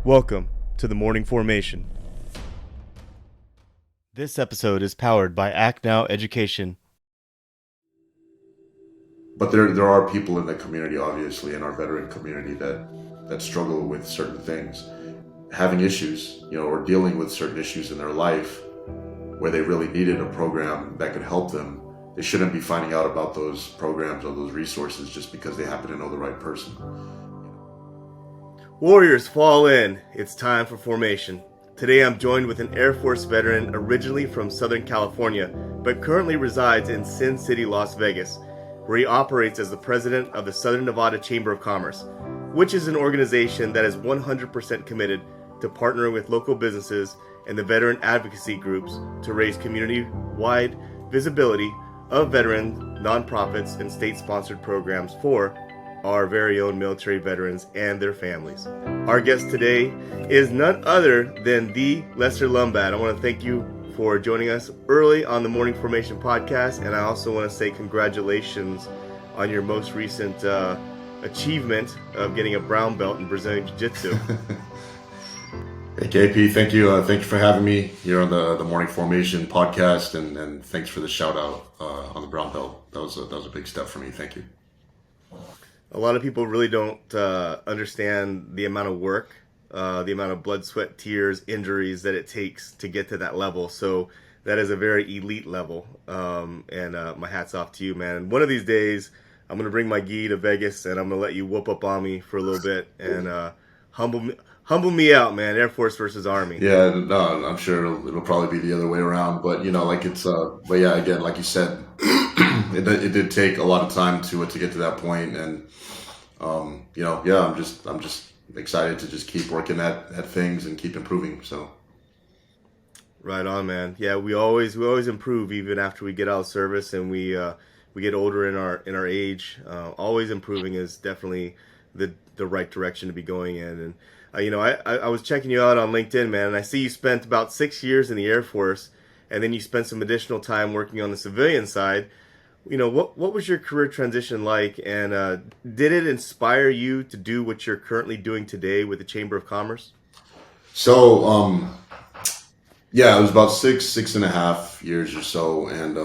Welcome to the Morning Formation. This episode is powered by Act Now Education. But there are people in the community, obviously, in our veteran community that struggle with certain things, having issues, or dealing with certain issues in their life where they really needed a program that could help them. They shouldn't be finding out about those programs or those resources just because they happen to know the right person. Warriors, fall in. It's time for formation. Today I'm joined with an Air Force veteran originally from Southern California, but currently resides in Sin City, Las Vegas, where he operates as the president of the Southern Nevada Chamber of Commerce, which is an organization that is 100% committed to partnering with local businesses and the veteran advocacy groups to raise community-wide visibility of veteran nonprofits and state-sponsored programs for our very own military veterans and their families. Our guest today is none other than the Lester Lombad. I want to thank you for joining us early on the Morning Formation podcast, and I also want to say congratulations on your most recent achievement of getting a brown belt in Brazilian Jiu-Jitsu. Hey KP, thank you for having me here on the Morning Formation podcast, and thanks for the shout out on the brown belt. That was a big step for me. Thank you. A lot of people really don't understand the amount of work, the amount of blood, sweat, tears, injuries that it takes to get to that level. So that is a very elite level, and my hat's off to you, man. One of these days, I'm gonna bring my gi to Vegas, and I'm gonna let you whoop up on me for a little bit and humble me out, man. Air Force versus Army. Yeah, no, I'm sure it'll probably be the other way around, but but yeah, again, like you said, it did take a lot of time to get to that point, and I'm just excited to just keep working at things and keep improving. So. Right on, man. Yeah, we always improve even after we get out of service and we get older in our age. Always improving is definitely the right direction to be going in. And I was checking you out on LinkedIn, man, and I see you spent about 6 years in the Air Force, and then you spent some additional time working on the civilian side. What was your career transition like, and did it inspire you to do what you're currently doing today with the Chamber of Commerce? So, yeah, it was about six and a half years or so, and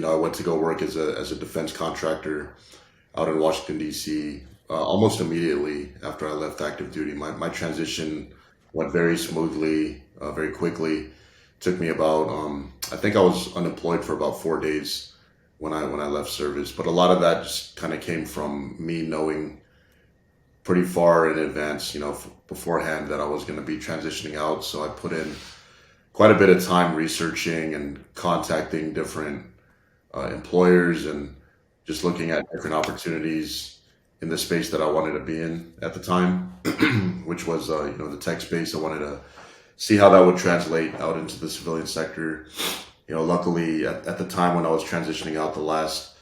I went to go work as a defense contractor out in Washington D.C. Almost immediately after I left active duty. My transition went very smoothly, very quickly. Took me about I think I was unemployed for about 4 days when I left service, but a lot of that just kind of came from me knowing pretty far in advance, beforehand, that I was going to be transitioning out. So I put in quite a bit of time researching and contacting different employers and just looking at different opportunities in the space that I wanted to be in at the time, which was the tech space. I wanted to see how that would translate out into the civilian sector. Luckily at the time when I was transitioning out, the last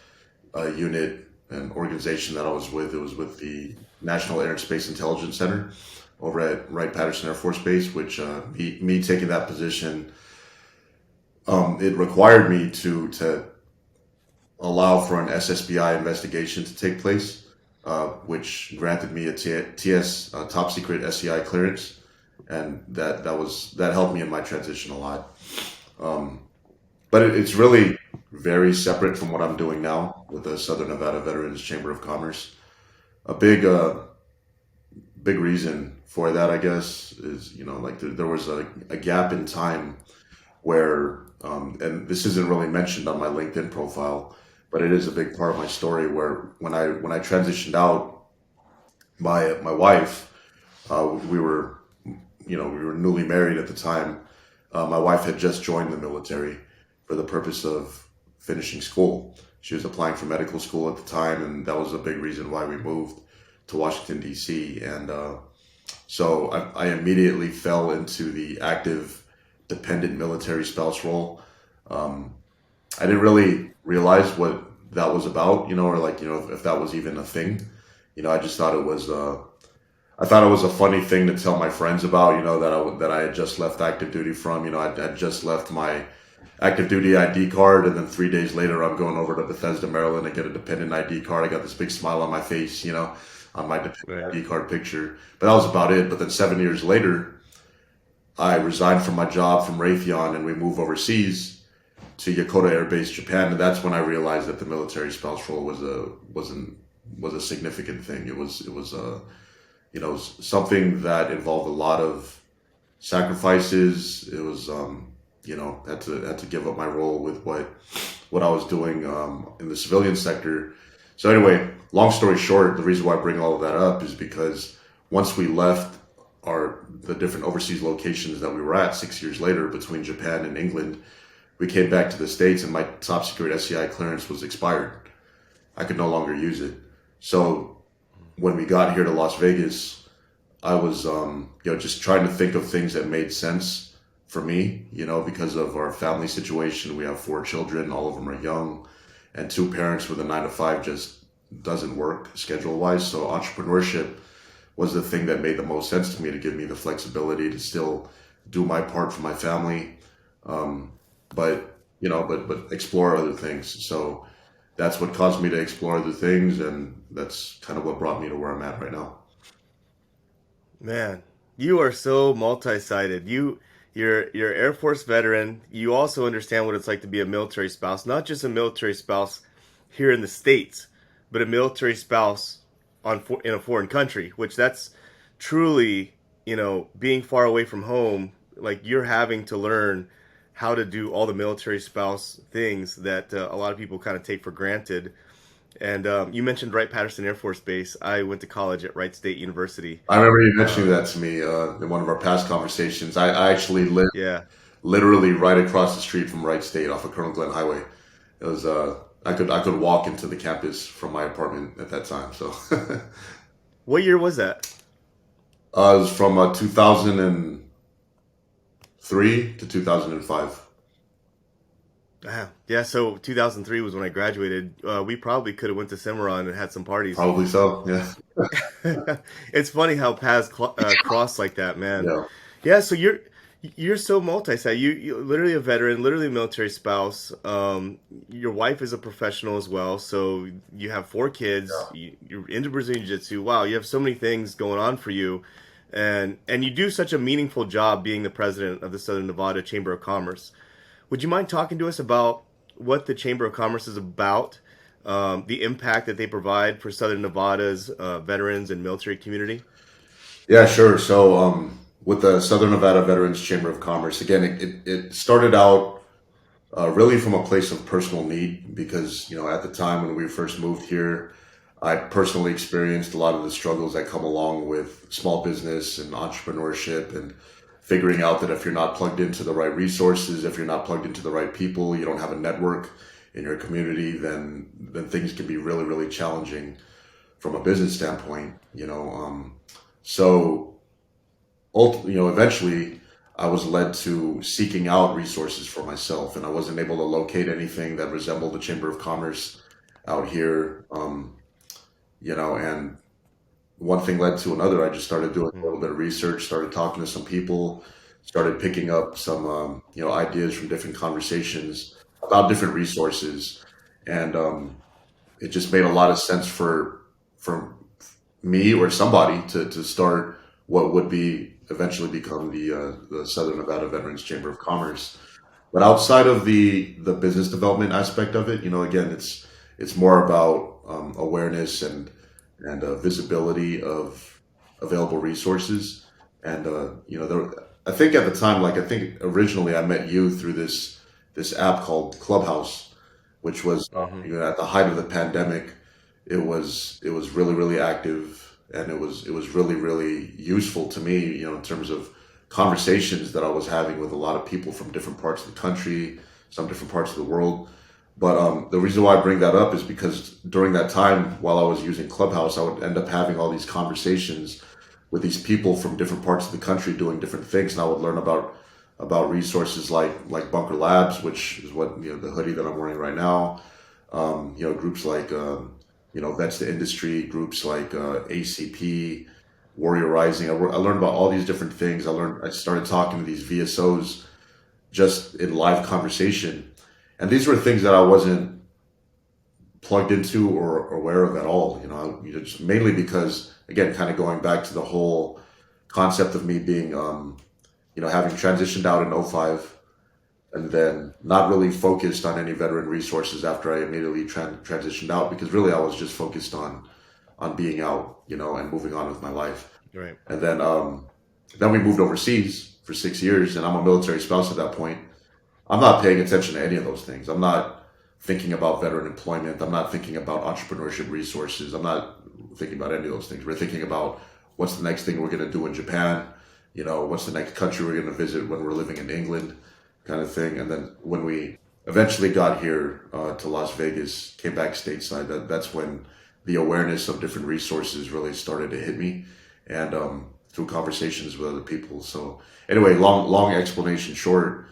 unit and organization that I was with, it was with the National Air and Space Intelligence Center over at Wright-Patterson Air Force Base, which me taking that position, it required me to allow for an SSBI investigation to take place, which granted me a TS top secret SCI clearance, and that helped me in my transition a lot. But it's really very separate from what I'm doing now with the Southern Nevada Veterans Chamber of Commerce. A big reason for that, I guess, is there was a gap in time where, and this isn't really mentioned on my LinkedIn profile, but it is a big part of my story, where when I transitioned out, my wife, we were newly married at the time. My wife had just joined the military for the purpose of finishing school. She was applying for medical school at the time, and that was a big reason why we moved to Washington D.C. And so I immediately fell into the active dependent military spouse role. I didn't really realize what that was about, or if that was even a thing. I just thought it was a funny thing to tell my friends about, that I had just left active duty from. I'd just left my active duty ID card, and then 3 days later I'm going over to Bethesda, Maryland to get a dependent ID card. I got this big smile on my face, on my Right. ID card picture. But that was about it. But then 7 years later, I resigned from my job from Raytheon and we moved overseas to Yokota Air Base, Japan, and that's when I realized that the military spouse role was a significant thing. It was something that involved a lot of sacrifices. It was had to give up my role with what I was doing in the civilian sector. So anyway, long story short, the reason why I bring all of that up is because once we left the different overseas locations that we were at 6 years later between Japan and England, we came back to the States and my top secret SCI clearance was expired. I could no longer use it. So when we got here to Las Vegas, I was, just trying to think of things that made sense for me, because of our family situation. We have 4 children, all of them are young, and 2 parents with a 9 to 5 just doesn't work schedule wise. So entrepreneurship was the thing that made the most sense to me to give me the flexibility to still do my part for my family, but explore other things. So that's what caused me to explore other things, and that's kind of what brought me to where I'm at right now. Man, you are so multi-sided. You're Air Force veteran. You also understand what it's like to be a military spouse, not just a military spouse here in the States, but a military spouse in a foreign country, which that's truly, being far away from home, like you're having to learn how to do all the military spouse things that a lot of people kind of take for granted. And you mentioned Wright-Patterson Air Force Base. I went to college at Wright State University. I remember you mentioning Um, that to me in one of our past conversations. I actually live yeah. literally right across the street from Wright State off of Colonel Glenn Highway. It was I could walk into the campus from my apartment at that time. So What year was that? it was from 2003 to 2005. Ah, yeah, so 2003 was when I graduated. We probably could have went to Cimarron and had some parties. Probably so. Yeah. It's funny how paths cross like that, man. Yeah. Yeah, so you're so multi-site. You're literally a veteran, literally a military spouse. Your wife is a professional as well, so you have 4 kids. You're into Brazilian Jiu-Jitsu. Wow, you have so many things going on for you, and you do such a meaningful job being the president of the Southern Nevada Chamber of Commerce. Would you mind talking to us about what the Chamber of Commerce is about, the impact that they provide for Southern Nevada's veterans and military community? Yeah, sure. So, with the Southern Nevada Veterans Chamber of Commerce, again, it started out really from a place of personal need because, at the time when we first moved here, I personally experienced a lot of the struggles that come along with small business and entrepreneurship and figuring out that if you're not plugged into the right resources, if you're not plugged into the right people, you don't have a network in your community, then things can be really, really challenging from a business standpoint. So eventually I was led to seeking out resources for myself, and I wasn't able to locate anything that resembled the Chamber of Commerce out here. And one thing led to another. I just started doing a little bit of research, started talking to some people, started picking up some, ideas from different conversations about different resources, and it just made a lot of sense for me or somebody to start what would be eventually become the Southern Nevada Veterans Chamber of Commerce. But outside of the business development aspect of it, again, it's more about awareness and visibility of available resources. And I think at the time, like I think originally I met you through this app called Clubhouse, which was Hmm. at the height of the pandemic. It was really really active, and it was really really useful to me, in terms of conversations that I was having with a lot of people from different parts of the country, some different parts of the world. But the reason why I bring that up is because during that time, while I was using Clubhouse, I would end up having all these conversations with these people from different parts of the country doing different things, and I would learn about resources like Bunker Labs, which is what the hoodie that I'm wearing right now. Groups like Vets to Industry, groups like ACP, Warrior Rising. I learned about all these different things. I started talking to these VSOs just in live conversation, and these were things that I wasn't plugged into or aware of at all. Just mainly because, again, kind of going back to the whole concept of me being, having transitioned out in '05 and then not really focused on any veteran resources after I immediately transitioned out, because really I was just focused on being out, and moving on with my life. Right. And then we moved overseas for 6 years, and I'm a military spouse at that point. I'm not paying attention to any of those things. I'm not thinking about veteran employment. I'm not thinking about entrepreneurship resources. I'm not thinking about any of those things. We're thinking about what's the next thing we're going to do in Japan. What's the next country we're going to visit when we're living in England, kind of thing. And then when we eventually got here to Las Vegas, came back stateside, that's when the awareness of different resources really started to hit me, and through conversations with other people. So anyway, long explanation short.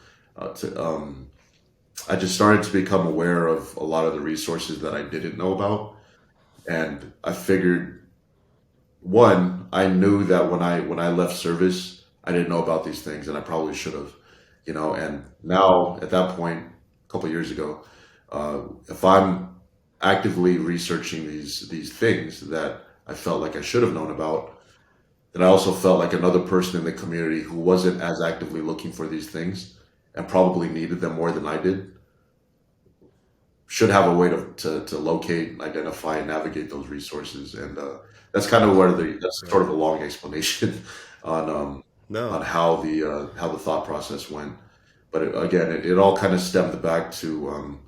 I just started to become aware of a lot of the resources that I didn't know about, and I figured, one, I knew that when I left service, I didn't know about these things, and I probably should have, And now at that point, a couple of years ago, if I'm actively researching these things that I felt like I should have known about, then I also felt like another person in the community who wasn't as actively looking for these things and probably needed them more than I did should have a way to locate, identify, and navigate those resources. And that's kind of that's Right. sort of a long explanation on No. how the thought process went. But it all kind of stemmed back to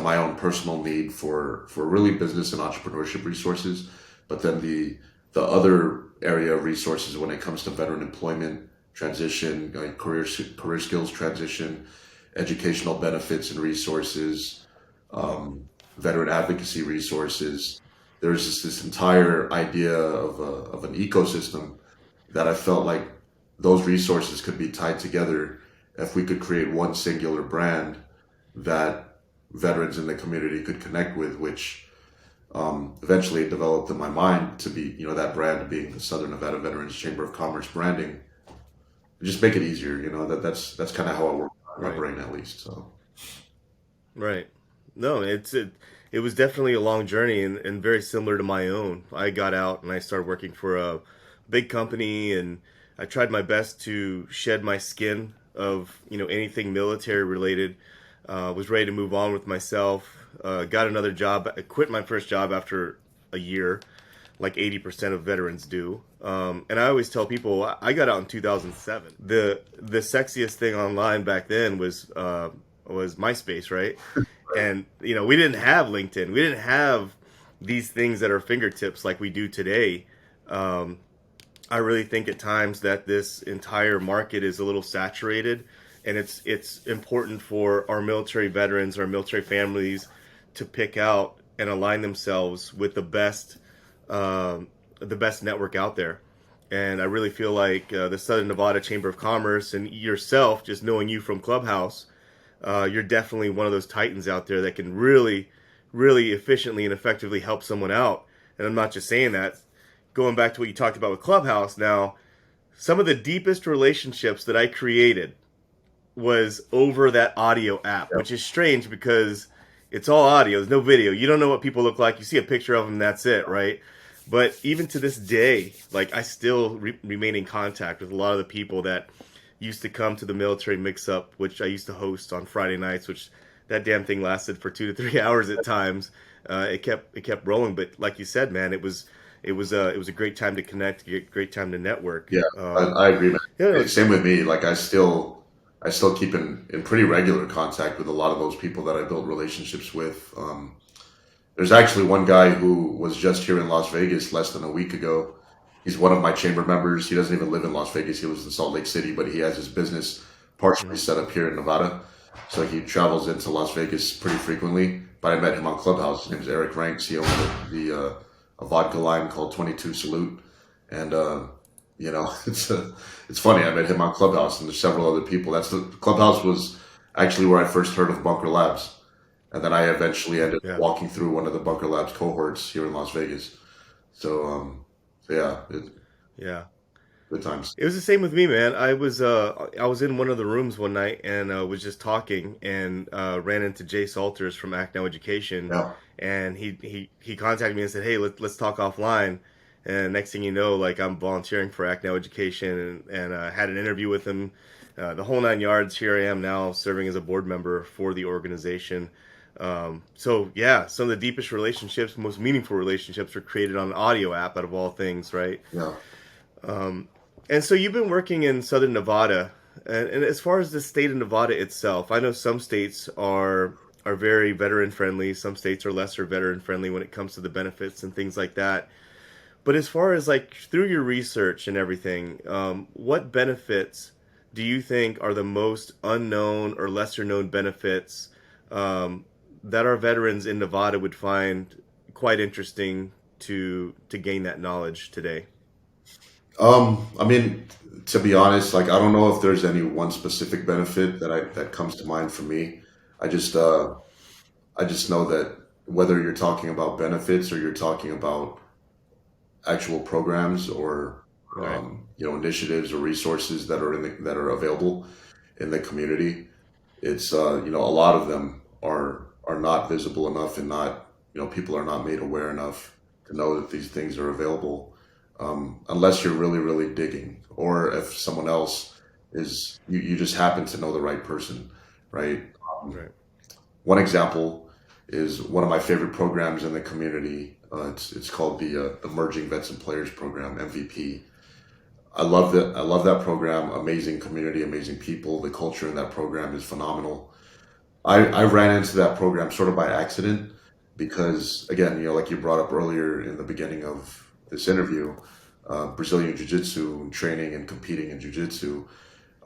my own personal need for really business and entrepreneurship resources. But then the other area of resources when it comes to veteran employment, transition, career skills transition, educational benefits and resources, veteran advocacy resources. There's this entire idea of an ecosystem that I felt like those resources could be tied together if we could create one singular brand that veterans in the community could connect with, which eventually it developed in my mind to be, that brand being the Southern Nevada Veterans Chamber of Commerce branding. Just make it easier, that's kind of how it works in my Right. brain, at least. So Right. No, it was definitely a long journey, and very similar to my own. I got out and I started working for a big company, and I tried my best to shed my skin of, anything military related. Was ready to move on with myself. Got another job. I quit my first job after a year, like 80% of veterans do. And I always tell people I got out in 2007. The sexiest thing online back then was MySpace, right? And we didn't have LinkedIn. We didn't have these things at our fingertips like we do today. Um, I really think at times that this entire market is a little saturated, and it's important for our military veterans, our military families, to pick out and align themselves with the best network out there. And I really feel like the Southern Nevada Chamber of Commerce and yourself, just knowing you from Clubhouse, you're definitely one of those titans out there that can really, really efficiently and effectively help someone out. And I'm not just saying that. Going back to what you talked about with Clubhouse, now, some of the deepest relationships that I created was over that audio app, yeah. which is strange because it's all audio. There's no video. You don't know what people look like. You see a picture of them, that's it, right? But even to this day, like, I still remain in contact with a lot of the people that used to come to the military mix-up, which I used to host on Friday nights, which that damn thing lasted for 2 to 3 hours at times. It kept rolling, but like you said, man, it was a great time to connect, a great time to network. Yeah, I agree, man. Yeah, Same with me. Like I still keep in pretty regular contact with a lot of those people that I built relationships with. There's actually one guy who was just here in Las Vegas less than a week ago. He's one of my chamber members. He doesn't even live in Las Vegas. He lives in Salt Lake City, but he has his business partially mhm, set up here in Nevada. So he travels into Las Vegas pretty frequently. But I met him on Clubhouse. His name is Eric Ranks. He owns a vodka line called 22 Salute. And it's funny. I met him on Clubhouse, and there's several other people. Clubhouse was actually where I first heard of Bunker Labs, and then I eventually ended up yeah, walking through one of the Bunker Labs cohorts here in Las Vegas. So, yeah, yeah. Good times. It was the same with me, man. I was in one of the rooms one night and was just talking and ran into Jay Salters from Act Now Education, Yeah. and he contacted me and said, "Hey, let's talk offline." And next thing you know, like I'm volunteering for Act Now Education and had an interview with him, the whole nine yards. Here I am now serving as a board member for the organization. So yeah, some of the deepest relationships, most meaningful relationships, were created on an audio app out of all things, right? Yeah. And so you've been working in Southern Nevada, and as far as the state of Nevada itself, I know some states are very veteran friendly, some states are lesser veteran friendly when it comes to the benefits and things like that. But as far as like through your research and everything, what benefits do you think are the most unknown or lesser known benefits that our veterans in Nevada would find quite interesting to gain that knowledge today? I mean, to be honest, like I don't know if there's any one specific benefit that comes to mind for me. I just I just know that whether you're talking about benefits or you're talking about actual programs or Right. initiatives or resources that are that are available in the community, it's a lot of them are not visible enough and not people are not made aware enough to know that these things are available, unless you're really really digging, or if someone else is you just happen to know the right person, right? um, Right. One example is one of my favorite programs in the community. It's called the Emerging Vets and Players Program, MVP. I love that. I love that program. Amazing community, amazing people. The culture in that program is phenomenal. I ran into that program sort of by accident because, again, like you brought up earlier in the beginning of this interview, Brazilian Jiu Jitsu training and competing in Jiu Jitsu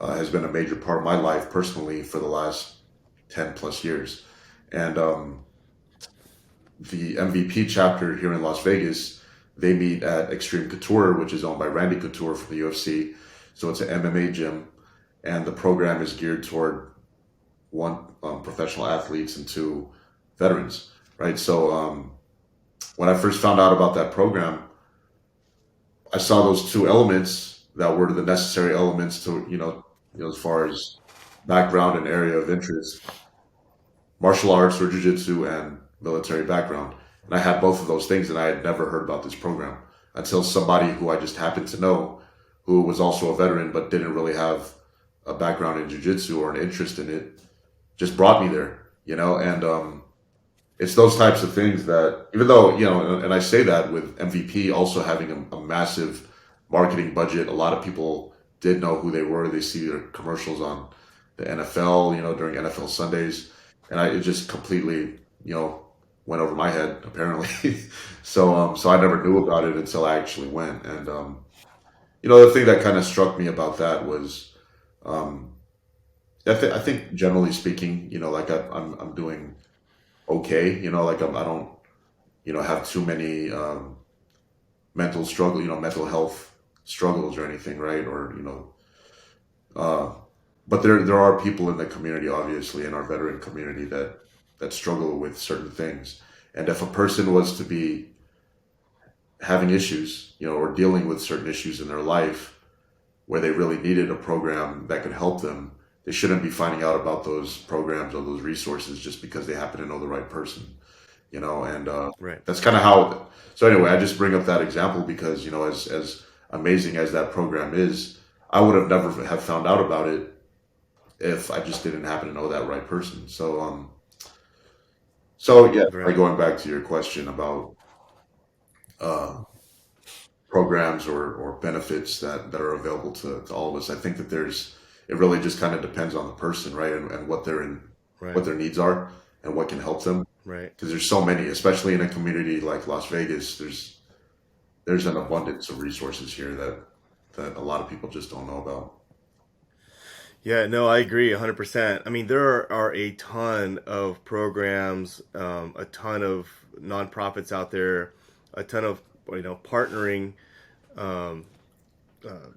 has been a major part of my life personally for the last 10 plus years. And the MVP chapter here in Las Vegas, they meet at Extreme Couture, which is owned by Randy Couture from the UFC. So it's an MMA gym, and the program is geared toward one, professional athletes, and two, veterans. Right. So when I first found out about that program, I saw those two elements that were the necessary elements to as far as background and area of interest: martial arts or jiu-jitsu and military background. And I had both of those things, and I had never heard about this program until somebody who I just happened to know, who was also a veteran but didn't really have a background in jiu-jitsu or an interest in it, just brought me there. And it's those types of things that, even though, and I say that with MVP also having a massive marketing budget, a lot of people did know who they were. They see their commercials on the NFL, during NFL Sundays. And it just completely, went over my head, apparently. So I never knew about it until I actually went. And, the thing that kind of struck me about that was, um, I think generally speaking, like I'm doing okay. Like I don't, have too many mental health struggles or anything, right? Or uh, but there are people in the community, obviously, in our veteran community that struggle with certain things. And if a person was to be having issues, or dealing with certain issues in their life where they really needed a program that could help them, they shouldn't be finding out about those programs or those resources just because they happen to know the right person. And Right. that's kind of how. So anyway, I just bring up that example because as amazing as that program is, I would have never have found out about it if I just didn't happen to know that right person. So yeah, like Right. going back to your question about uh, programs or benefits that are available to all of us, I think that it really just kind of depends on the person, right? And Right. what their needs are and what can help them. Right. Because there's so many, especially in a community like Las Vegas. There's an abundance of resources here that a lot of people just don't know about. Yeah, no, I agree 100%. I mean, there are a ton of programs, a ton of nonprofits out there, a ton of partnering, um,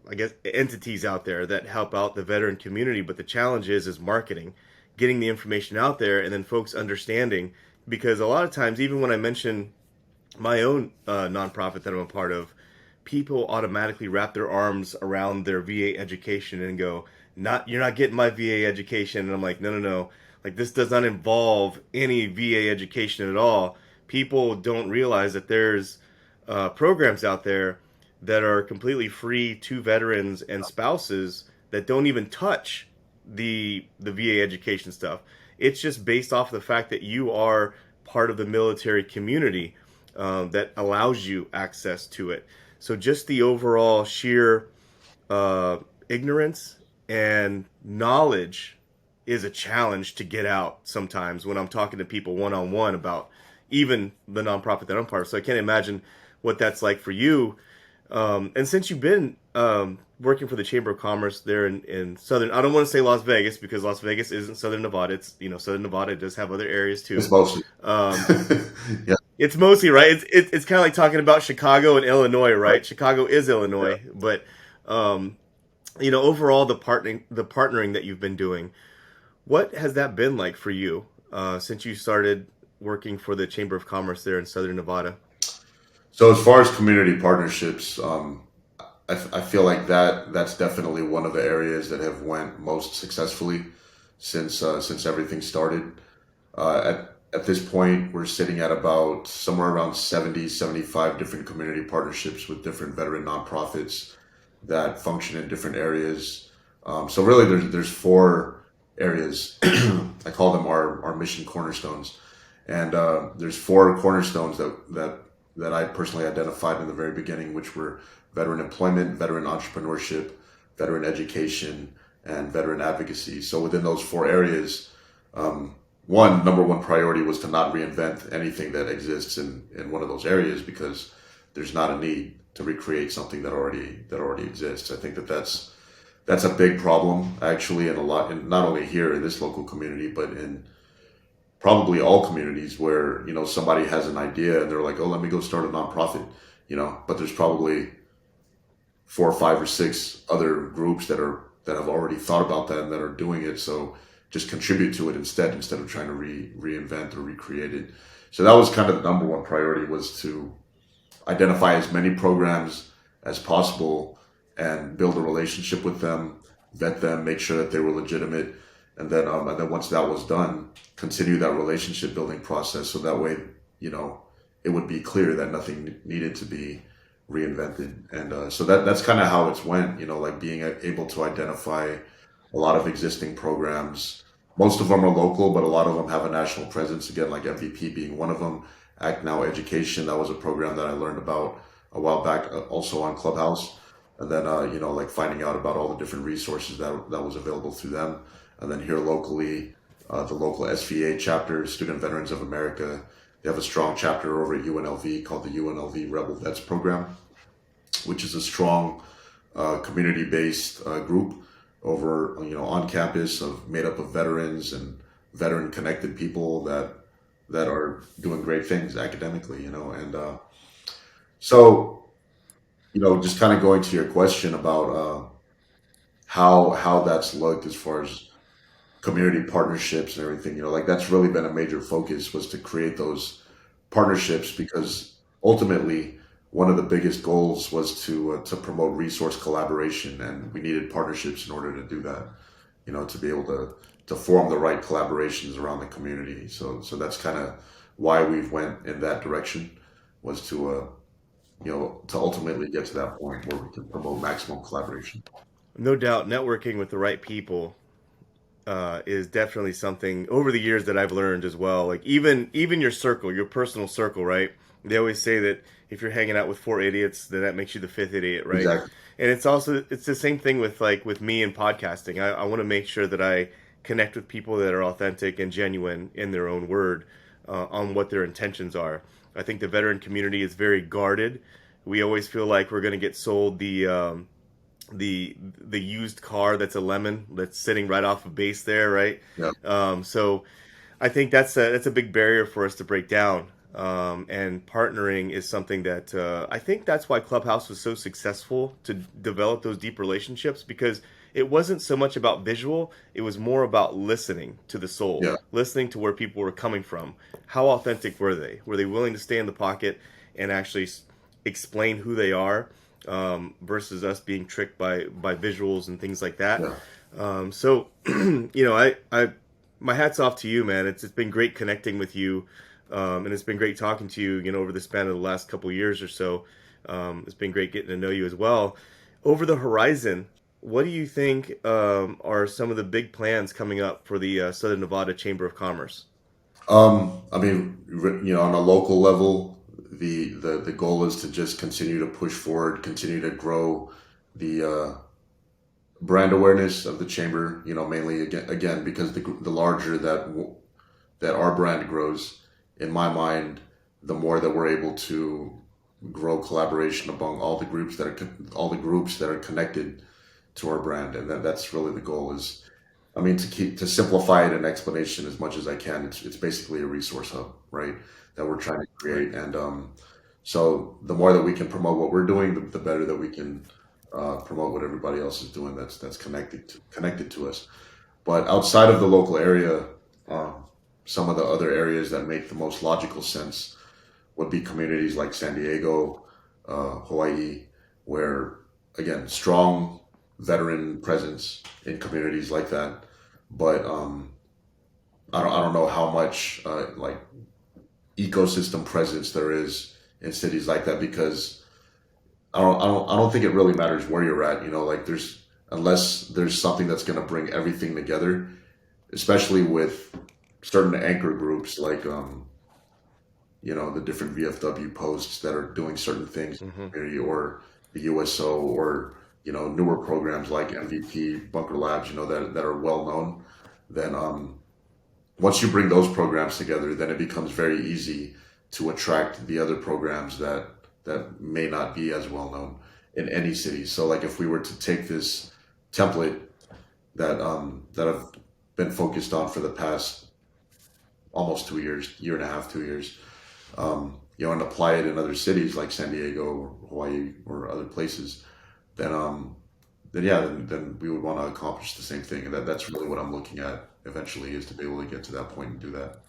I guess entities out there that help out the veteran community. But the challenge is marketing, getting the information out there, and then folks understanding. Because a lot of times, even when I mention my own nonprofit that I'm a part of, people automatically wrap their arms around their VA education and go, "Not you're not getting my VA education." And I'm like, "No, no, no. Like this does not involve any VA education at all." People don't realize that there's programs out there that are completely free to veterans and spouses that don't even touch the VA education stuff. It's just based off of the fact that you are part of the military community that allows you access to it. So just the overall sheer uh, ignorance and knowledge is a challenge to get out sometimes when I'm talking to people one on one about even the nonprofit that I'm part of. So I can't imagine what that's like for you. And since you've been working for the Chamber of Commerce there in Southern, I don't want to say Las Vegas because Las Vegas isn't Southern Nevada. It's, Southern Nevada does have other areas It's too. mostly. Um, Yeah. it's mostly right. It's kind of like talking about Chicago and Illinois, right? Chicago is Yeah. Illinois, but um, overall the partnering that you've been doing, what has that been like for you since you started working for the Chamber of Commerce there in Southern Nevada? So as far as community partnerships, I feel like that's definitely one of the areas that have went most successfully since everything started. At this point, we're sitting at about somewhere around 70, 75 different community partnerships with different veteran nonprofits that function in different areas. So really, there's four areas. I call them our mission cornerstones, and there's four cornerstones that I personally identified in the very beginning, which were veteran employment, veteran entrepreneurship, veteran education, and veteran advocacy. So within those four areas, number one priority was to not reinvent anything that exists in one of those areas because there's not a need to recreate something that already exists. I think that's a big problem actually in a lot, in not only here in this local community, but in probably all communities where somebody has an idea and they're like, oh, let me go start a nonprofit, but there's probably four or five or six other groups that have already thought about that and that are doing it. So just contribute to it instead of trying to reinvent or recreate it. So that was kind of the number one priority, was to identify as many programs as possible and build a relationship with them, vet them, make sure that they were legitimate, and then once that was done, continue that relationship building process. So that way, you know, it would be clear that nothing needed to be reinvented. And so that's kind of how it's went. Like being able to identify a lot of existing programs. Most of them are local, but a lot of them have a national presence. Again, like MVP being one of them. Act Now Education, that was a program that I learned about a while back, also on Clubhouse. And then, like finding out about all the different resources that was available through them. And then here locally, the local SVA chapter, Student Veterans of America, they have a strong chapter over at UNLV called the UNLV Rebel Vets Program, which is a strong community-based group over on campus, made up of veterans and veteran-connected people that are doing great things academically. And so just kind of going to your question about how that's looked as far as community partnerships and everything. Like that's really been a major focus, was to create those partnerships, because ultimately one of the biggest goals was to promote resource collaboration, and we needed partnerships in order to do that. To be able to form the right collaborations around the community. So that's kind of why we've went in that direction, was to ultimately get to that point where we can promote maximum collaboration. No doubt, networking with the right people is definitely something over the years that I've learned as well. Like even your circle, your personal circle, right? They always say that if you're hanging out with four idiots, then that makes you the fifth idiot, right? Exactly. And it's the same thing with me and podcasting. I want to make sure that I connect with people that are authentic and genuine in their own word on what their intentions are. I think the veteran community is very guarded. We always feel like we're going to get sold the used car that's a lemon that's sitting right off of base there, right? Yeah. So I think that's a big barrier for us to break down. And partnering is something that I think that's why Clubhouse was so successful to develop those deep relationships, because it wasn't so much about visual, it was more about listening to the soul, Yeah. listening to where people were coming from. How authentic were they? Were they willing to stay in the pocket and actually explain who they are? versus us being tricked by visuals and things like that. Yeah. So, I my hat's off to you, man. It's been great connecting with you, and it's been great talking to you. Over the span of the last couple years or so, it's been great getting to know you as well. Over the horizon, what do you think are some of the big plans coming up for the Southern Nevada Chamber of Commerce? I mean, on a local level, the goal is to just continue to push forward, continue to grow the brand awareness of the chamber. Mainly again because the larger that our brand grows, in my mind, the more that we're able to grow collaboration among all the groups that are connected to our brand, and that's really the goal. Is I mean, to simplify it in explanation as much as I can, it's basically a resource hub, right? That we're trying to Right. create, and so the more that we can promote what we're doing, the better that we can promote what everybody else is doing. That's connected to us. But outside of the local area, some of the other areas that make the most logical sense would be communities like San Diego, Hawaii, where again strong veteran presence in communities like that. But I don't know how much like ecosystem presence there is in cities like that because I don't think it really matters where you're at. Like there's unless there's something that's going to bring everything together, especially with certain anchor groups like the different VFW posts that are doing certain things in Hmm. the community, or the USO, or newer programs like MVP Bunker Labs, that are well known. Then once you bring those programs together, then it becomes very easy to attract the other programs that may not be as well known in any city. So like if we were to take this template that I've been focused on for the past almost 2 years, year and a half, 2 years, and apply it in other cities like San Diego or Hawaii or other places, then then we would want to accomplish the same thing, and that's really what I'm looking at eventually, is to be able to get to that point and do that.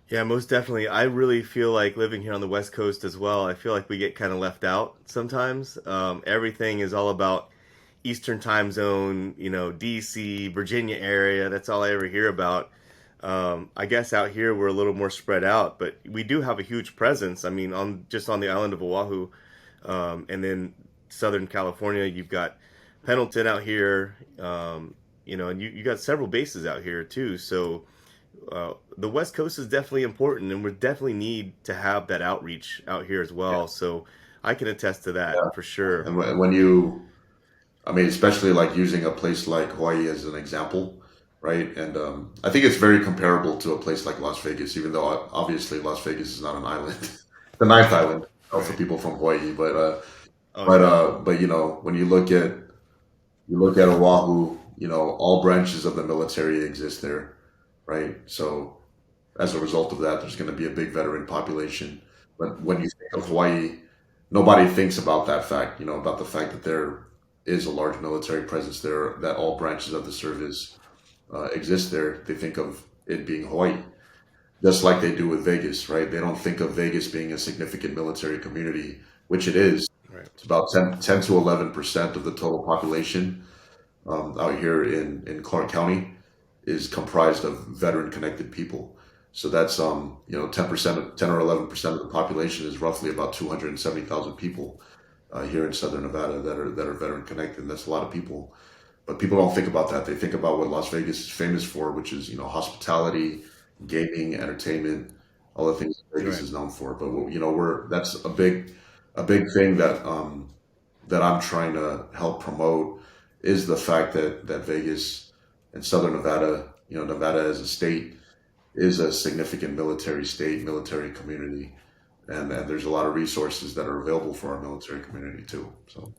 Yeah, most definitely. I really feel like living here on the West Coast as well. I feel like we get kind of left out sometimes. Everything is all about Eastern time zone, DC, Virginia area. That's all I ever hear about. I guess out here we're a little more spread out, but we do have a huge presence. I mean, on the island of Oahu, and then Southern California, you've got Pendleton out here, and you got several bases out here too. So the West Coast is definitely important, and we definitely need to have that outreach out here as Yeah. well. So I can attest to Yeah. that for sure. And when you, I mean, especially like using a place like Hawaii as an example, right? And I think it's very comparable to a place like Las Vegas, even though obviously Las Vegas is not an island, the ninth island, for Right. people from Hawaii. But Oh yeah. when you look at Oahu, all branches of the military exist there, right? So as a result of that, there's going to be a big veteran population. But when you think of Hmm. Hawaii, nobody thinks about that fact, about the fact that there is a large military presence there, that all branches of the service exist there. They think of it being Hawaii, just like they do with Vegas, right? They don't think of Vegas being a significant military community, which it is. Right. It's about 10 to 11% of the total population out here in Clark County is comprised of veteran connected people. So that's 10%, 10 or 11% of the population is roughly about 270,000 people here in Southern Nevada that are veteran connected. And that's a lot of people, but people don't think about that. They think about what Las Vegas is famous for, which is hospitality, gaming, entertainment, all the things that Vegas Right. is known for. But we're that's a big thing that I'm trying to help promote, is the fact that Vegas and Southern Nevada, Nevada as a state, is a significant military state, military community, and there's a lot of resources that are available for our military community too. So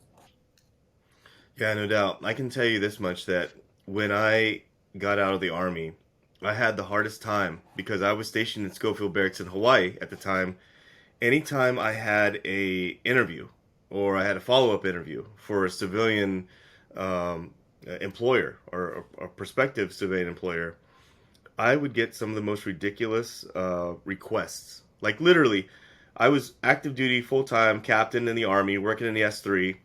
Yeah, no doubt. I can tell you this much, that when I got out of the army, I had the hardest time because I was stationed in Schofield Barracks in Hawaii at the time. Anytime I had a interview or I had a follow up interview for a civilian employer or a prospective civilian employer, I would get some of the most ridiculous requests. Like literally, I was active duty full time captain in the Army, working in the S3,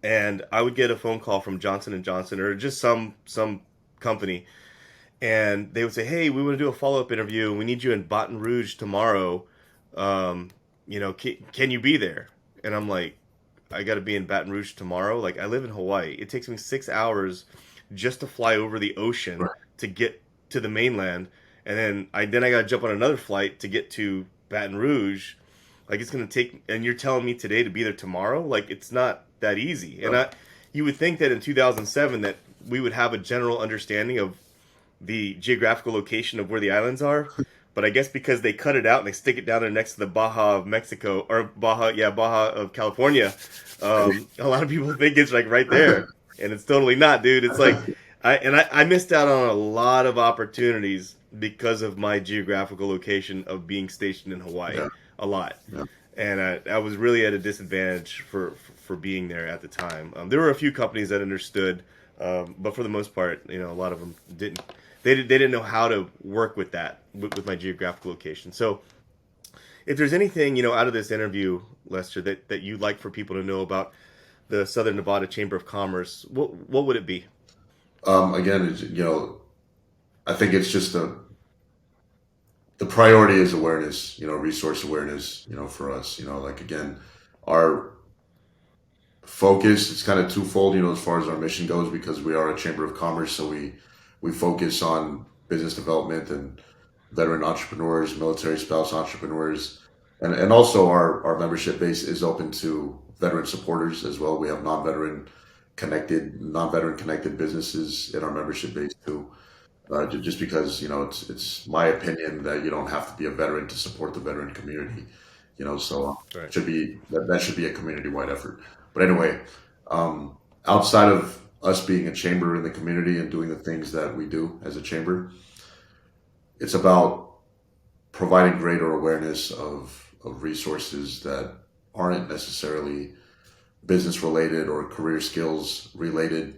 and I would get a phone call from Johnson and Johnson or just some company, and they would say, "Hey, we want to do a follow up interview. We need you in Baton Rouge tomorrow. Um, can you be there?" And I'm like, "I got to be in Baton Rouge tomorrow. Like, I live in Hawaii. It takes me 6 hours just to fly over the ocean Right. to get to the mainland, and then I got to jump on another flight to get to Baton Rouge. Like, it's gonna take. And you're telling me today to be there tomorrow? Like, it's not that easy. And Yep. you would think that in 2007 that we would have a general understanding of the geographical location of where the islands are. But I guess because they cut it out and they stick it down there next to the Baja of Mexico or Baja of California, a lot of people think it's like right there, and it's totally not, dude. It's like I missed out on a lot of opportunities because of my geographical location of being stationed in Hawaii, Yeah. a lot, Yeah. and I was really at a disadvantage for being there at the time. There were a few companies that understood, but for the most part, a lot of them didn't. They didn't know how to work with that with my geographical location. So, if there's anything out of this interview, Lester, that you'd like for people to know about the Southern Nevada Chamber of Commerce, what would it be? Again, I think it's just the priority is awareness, resource awareness, for us, like again, our focus is kind of twofold, as far as our mission goes, because we are a chamber of commerce. So we focus on business development and veteran entrepreneurs, military spouse entrepreneurs, and also our membership base is open to veteran supporters as well. We have non-veteran connected businesses in our membership base too. Just because it's my opinion that you don't have to be a veteran to support the veteran community, so Right. that should be a community wide effort. But anyway, outside of us being a chamber in the community and doing the things that we do as a chamber, it's about providing greater awareness of resources that aren't necessarily business related or career skills related,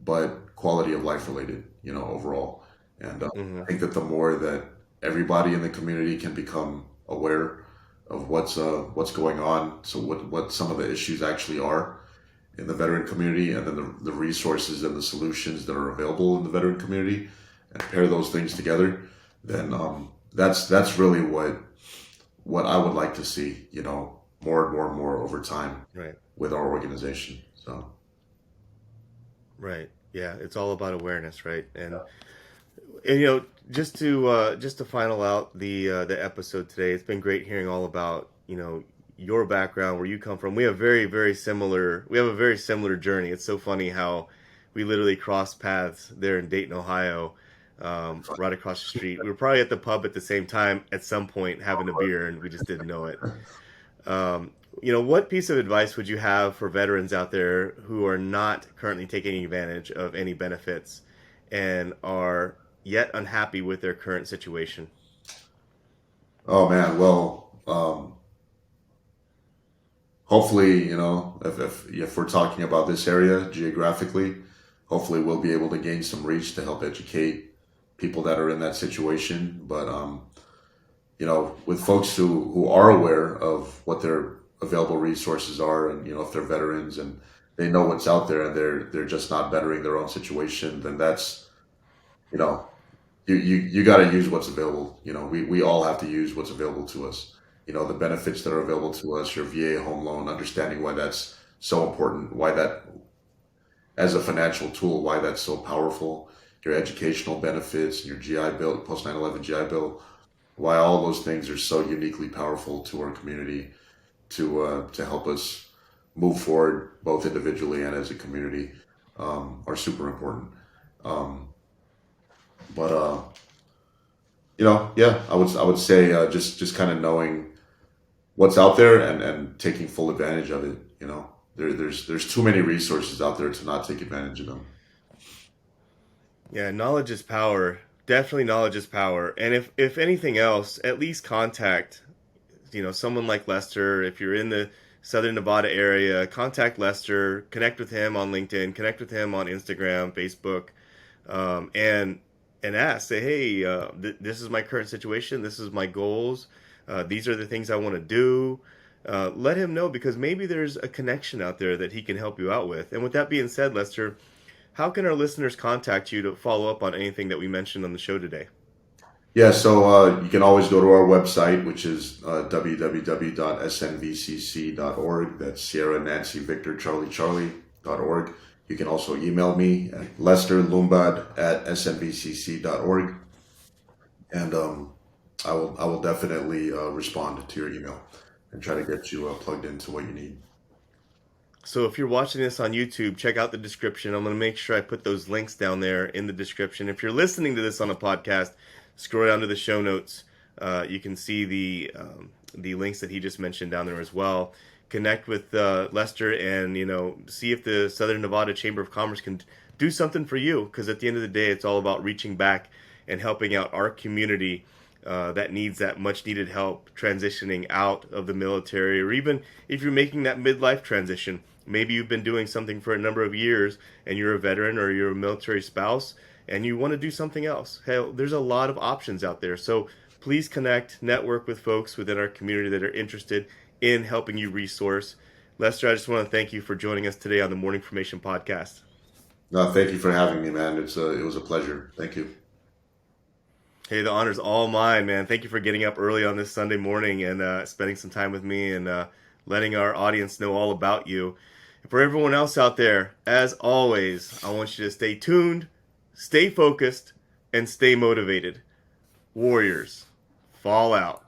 but quality of life related, overall. And Hmm. I think that the more that everybody in the community can become aware of what's going on, so what some of the issues actually are in the veteran community, and then the resources and the solutions that are available in the veteran community, and pair those things together, then that's really what I would like to see, more and more and more over time Right. with our organization. So Right. Yeah. It's all about awareness, right? And just to final out the episode today, it's been great hearing all about your background, where you come from. We have a very similar journey. It's so funny how we literally crossed paths there in Dayton, Ohio, right across the street. We were probably at the pub at the same time at some point having a beer, and we just didn't know it. What piece of advice would you have for veterans out there who are not currently taking advantage of any benefits and are yet unhappy with their current situation? oh man, well, hopefully, if we're talking about this area geographically, hopefully we'll be able to gain some reach to help educate people that are in that situation. But with folks who are aware of what their available resources are, and if they're veterans and they know what's out there, and they're just not bettering their own situation, then that's you know you got to use what's available. We all have to use what's available to us. The benefits that are available to us, your VA home loan, understanding why that's so important, why that as a financial tool, why that's so powerful, your educational benefits, your GI Bill, post 9/11 GI Bill, why all those things are so uniquely powerful to our community to help us move forward both individually and as a community, are super important. Um, but yeah, I would say just kind of knowing what's out there and taking full advantage of it. There's too many resources out there to not take advantage of them. Yeah, knowledge is power. Definitely knowledge is power. And if anything else, at least contact, someone like Lester. If you're in the Southern Nevada area, contact Lester, connect with him on LinkedIn, connect with him on Instagram, Facebook, and ask, say, hey, this is my current situation. This is my goals. these are the things I want to do. Let him know, because maybe there's a connection out there that he can help you out with. And with that being said, Lester, how can our listeners contact you to follow up on anything that we mentioned on the show today? Yeah, so you can always go to our website, which is www.snvcc.org. That's Sierra Nancy Victor Charlie Charlie.org. You can also email me at Lester Lombad at snvcc.org, and I will definitely respond to your email and try to get you plugged into what you need. So if you're watching this on YouTube, check out the description. I'm going to make sure I put those links down there in the description. If you're listening to this on a podcast, scroll down to the show notes. You can see the links that he just mentioned down there as well. Connect with Lester, and see if the Southern Nevada Chamber of Commerce can do something for you. Because at the end of the day, it's all about reaching back and helping out our community that needs that much needed help transitioning out of the military, or even if you're making that midlife transition. Maybe you've been doing something for a number of years and you're a veteran or you're a military spouse and you want to do something else. Hell, there's a lot of options out there. So please connect, network with folks within our community that are interested in helping you resource. Lester, I just want to thank you for joining us today on the Morning Formation Podcast. No, thank you for having me, man. It was a pleasure. Thank you. Hey, the honor's all mine, man. Thank you for getting up early on this Sunday morning and spending some time with me and letting our audience know all about you. And for everyone else out there, as always, I want you to stay tuned, stay focused, and stay motivated. Warriors, fall out.